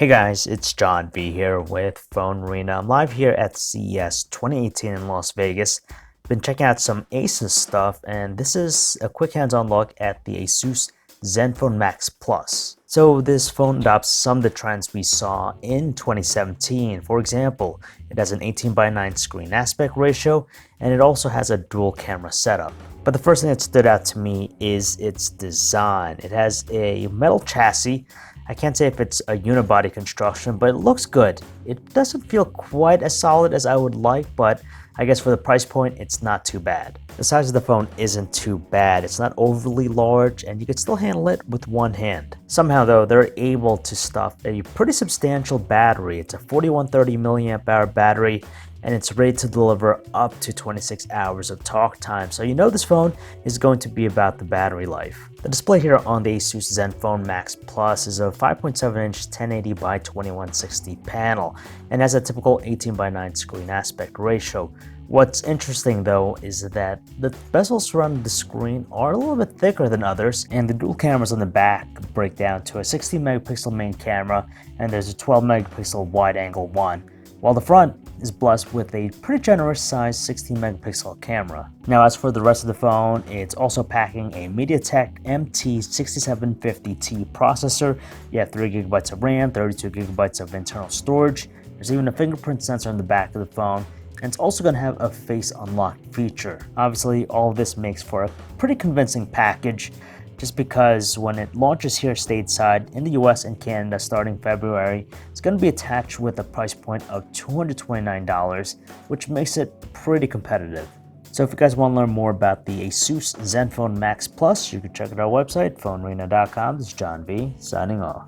Hey guys, it's John V here with PhoneArena. I'm live here at CES 2018 in Las Vegas. Been checking out some Asus stuff, and this is a quick hands-on look at the Asus ZenFone Max Plus. So this phone adopts some of the trends we saw in 2017. For example, it has an 18:9 screen aspect ratio, and it also has a dual camera setup. But the first thing that stood out to me is its design. It has a metal chassis. I can't say if it's a unibody construction, but it looks good. It doesn't feel quite as solid as I would like, but I guess for the price point, it's not too bad. The size of the phone isn't too bad. It's not overly large, and you can still handle it with one hand. Somehow though, they're able to stuff a pretty substantial battery. It's a 4130 milliamp hour battery, and it's rated to deliver up to 26 hours of talk time. So you know this phone is going to be about the battery life. The display here on the Asus ZenFone Max Plus is a 5.7-inch 1080 by 2160 panel and has a typical 18:9 screen aspect ratio. What's interesting though is that the bezels surrounding the screen are a little bit thicker than others, and the dual cameras on the back break down to a 16 megapixel main camera, and there's a 12 megapixel wide angle one, while the front is blessed with a pretty generous sized 16 megapixel camera. Now as for the rest of the phone, it's also packing a MediaTek MT6750T processor. You have 3 gigabytes of RAM, 32 gigabytes of internal storage. There's even a fingerprint sensor on the back of the phone, and it's also going to have a face unlock feature. Obviously, all of this makes for a pretty convincing package, just because when it launches here stateside in the US and Canada starting February, it's going to be attached with a price point of $229, which makes it pretty competitive. So if you guys want to learn more about the Asus ZenFone Max Plus, you can check out our website, PhoneArena.com. This is John V, signing off.